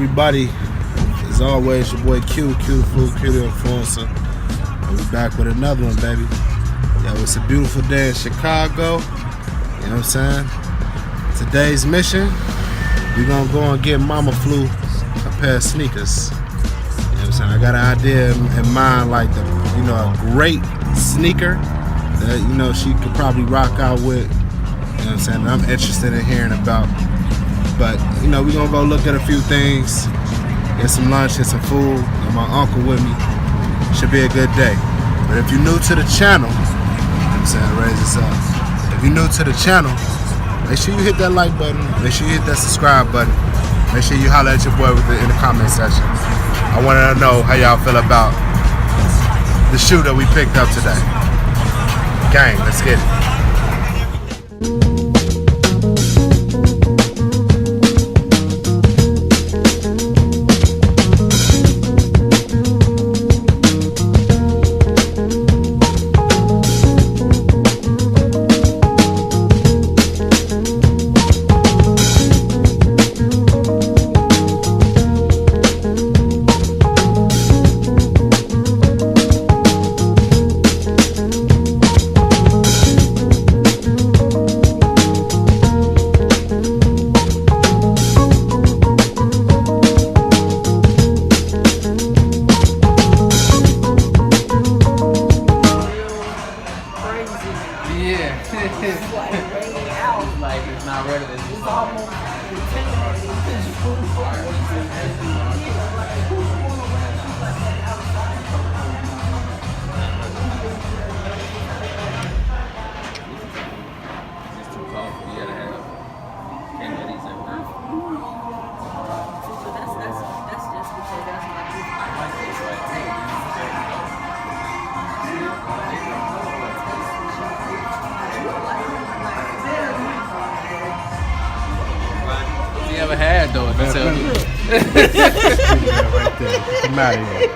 everybody? As always, your boy Q the Food, Q the Influencer. And we back with another one, baby. Yo, it's a beautiful day in Chicago. You know what I'm saying? Today's mission, we gonna go and get Mama Flu a pair of sneakers. You know what I'm saying? I got an idea in mind, like a great sneaker that she could probably rock out with. You know what I'm saying? I'm interested in hearing about. But we gonna go look at a few things, get some lunch, get some food. Got my uncle with me. Should be a good day. But if you're new to the channel, you know what I'm saying, raise this up. If you're new to the channel, make sure you hit that like button. Make sure you hit that subscribe button. Make sure you holler at your boy in the comment section. I want to know how y'all feel about the shoe that we picked up today. Gang, let's get it. Like it's not ready. It's almost intimidating because you put it It's too cold. You gotta have. Can't get these everywhere. So that's just because that's my I like this right. You ever had though? If tell me. Right there. Come out of here.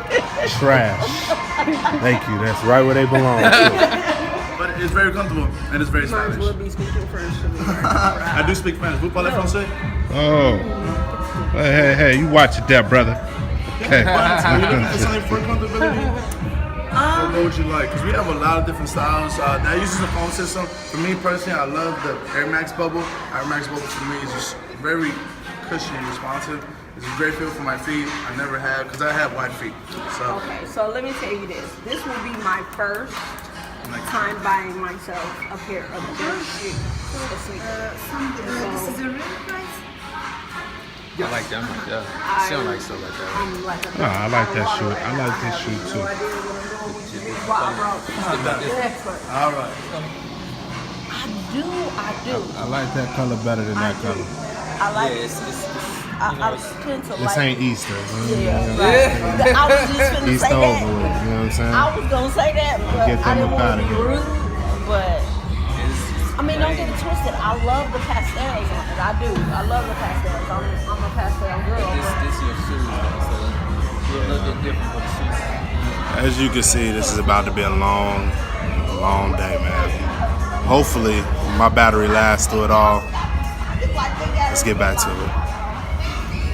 Trash. Thank you. That's right where they belong. But it's very comfortable and it's very might as well stylish. be speaking French to me. I do speak Spanish. Vous parlez français? Oh. Hey, you watch it there, brother. Okay. Are you looking for something for comfortability? What would you like? Because we have a lot of different styles. That uses the phone system. For me personally, I love the Air Max Bubble. Air Max Bubble for me is just very cushy and responsive. It's a great feel for my feet. I never had, because I have wide feet. So Okay, so let me tell you this. This will be my first time buying myself a pair of good shoes. A sneaker. This is a real price? I like them like that. She don't like stuff like that. I'm like a Oh, I like that shoe. I like this shoe No too. idea what I'm going with this. Well, I brought expert. all right. I do. I like that color better than that color. I like Yeah, it. it's I tend to This like ain't Easter. Yeah, right. I was just finna Easter say over that. with. You know what I'm saying? I was gonna say that, but Get I them didn't up want outta to be here. rude. But I mean, don't get it twisted. I love the pastels on it. I do. I love the pastels. I'm a pastel girl. This your shoes though, so you're a little bit different for the shoes. As you can see, this is about to be a long day, man. Hopefully, my battery lasts through it all. Let's get back to it.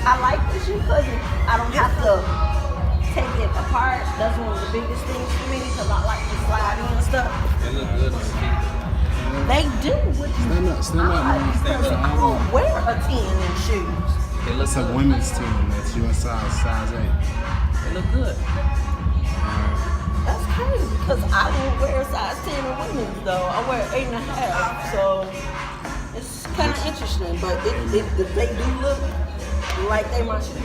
I like the shoe because I don't have to take it apart. That's one of the biggest things for me because I like to slide in and stuff. They look good on the feet. They do, which is Stand up, man. because I don't wear a 10 in shoes. They look It's a good. women's team. That's your size 8. They look good. That's crazy because I don't wear a size 10 in women's though. I wear 8.5, so it's kind of interesting. But they do look like they my shoes.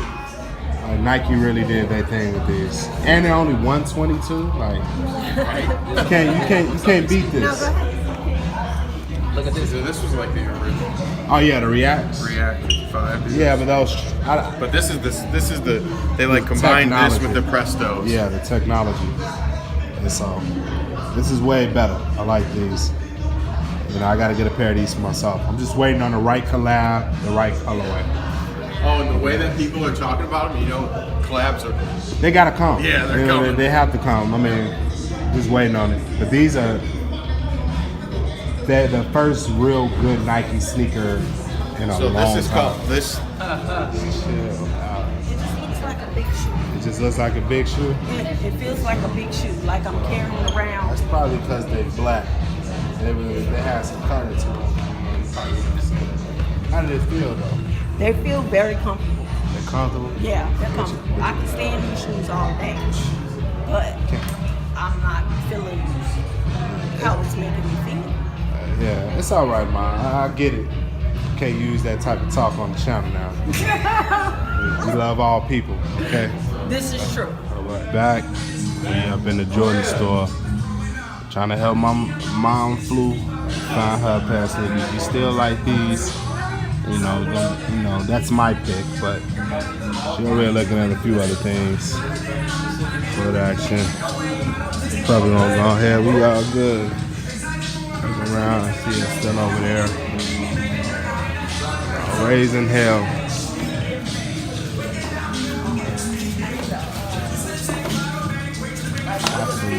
Nike really did their thing with this, and they're only 122. Like you can't beat this. Look at this. This was like the original Oh yeah, the Reacts. React 5. Yeah, but those. But this is the they like combined this with the Prestos. Yeah, the technology. And so this is way better. I like these. I got to get a pair of these for myself. I'm just waiting on the right collab, the right colorway. Oh, and the way that people are talking about them, collabs are. They gotta come. Yeah, they're coming. They have to come. I mean, just waiting on it. But these are they're the first real good Nike sneaker in a So long this is time. called this. big shoe. It just looks like a big shoe. It feels like a big shoe, like I'm carrying around. That's probably because they black. They had some color to them. How did it feel though? They feel very comfortable. They're comfortable? Yeah, they're comfortable. I can stand these shoes all day, but I'm not feeling how it's making me feel. Yeah, it's all right, man. I get it. Can't use that type of talk on the channel now. We love all people, okay? This is true. Back, we up in the Jordan store, trying to help my mom flew find her pair of sneakers. You still like these? You know, that's my pick, but she already looking at a few other things. Foot action. Probably gonna go ahead. We all good. Look around, I see it still over there. Raising hell.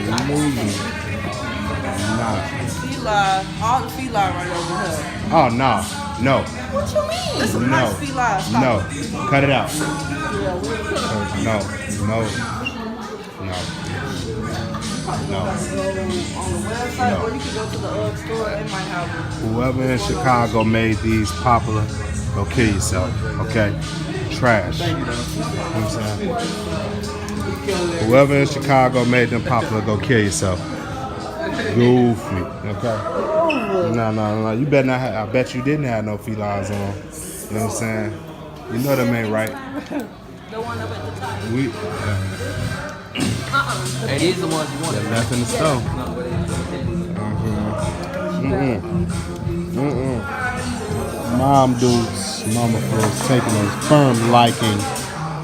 Absolutely not. Fila, all the Fila right over here. Oh no. What you mean? That's some No. nice Fila. No. Cut it out. No. On the website, or you can go to the store. They might have them. Whoever in Chicago made these popular, go kill yourself, okay? Trash. You know what I'm saying? Whoever in Chicago made them popular, go kill yourself. Goofy, okay? No. You better not have, I bet you didn't have no felines on. You know what I'm saying? You know them ain't right. The one up at the top. Hey, these are the ones you want. They're left in the store. Mom dudes, mama fools taking a firm liking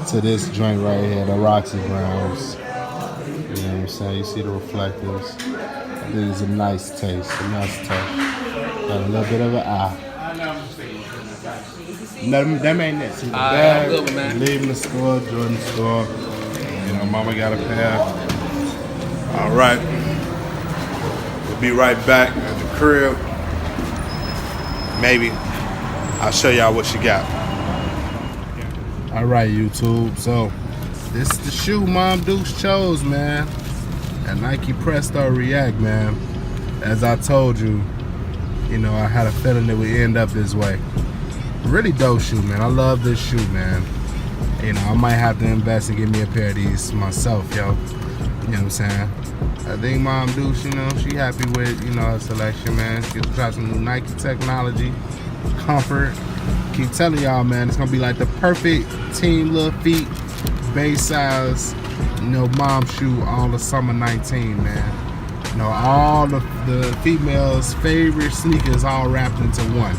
to this joint right here, the Roxy Browns. You know what I'm saying? You see the reflectors. I think it's a nice taste, a nice touch. Got a little bit of an eye. No, them ain't it. See the bag, good one, man. leaving the store, Jordan store. You know, mama got a pair. All right. We'll be right back at the crib. Maybe. I'll show y'all what she got. All right, YouTube. So, this is the shoe Mom Dukes chose, man. At Nike Presto React, man. As I told you, you know, I had a feeling it would end up this way. Really dope shoe, man. I love this shoe, man. You know, I might have to invest and get me a pair of these myself, yo. You know what I'm saying? I think Mom Dukes, you know, she happy with, you know, her selection, man. She gets to try some new Nike technology, comfort. Keep telling y'all, man, it's gonna be like the perfect team little feet, base size, you know, mom shoe all the summer 19, man. You know, all the females' favorite sneakers all wrapped into one.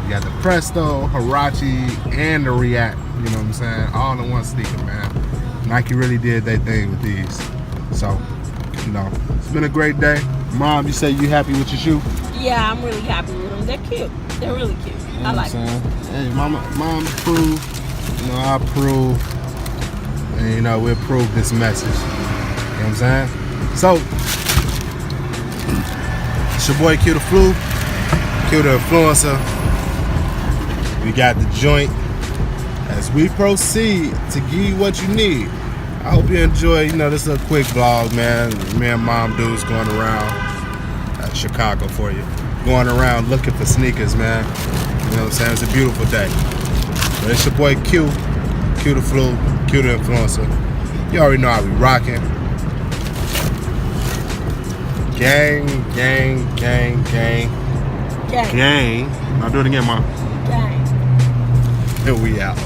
You got the Presto, Huarache, and the React. You know what I'm saying? All in one sneaker, man. Nike really did their thing with these. So, you know, it's been a great day. Mom, you say you happy with your shoe? Yeah, I'm really happy with them. They're cute. They're really cute. You know I like what I'm them. saying? Hey, mom approved. You know, I approve. And, you know, we approve this message. You know what I'm saying? So, it's your boy Q the Flu, Q the Influencer. We got the joint. As we proceed to give you what you need, I hope you enjoy, you know, this little quick vlog, man. Me and Mom Dudes going around Chicago for you. Going around looking for sneakers, man. You know what I'm saying? It's a beautiful day. But it's your boy Q, Q the Flu, Q the Influencer. You already know how we rocking. Gang. Now do it again, Mom. Gang. Here we out.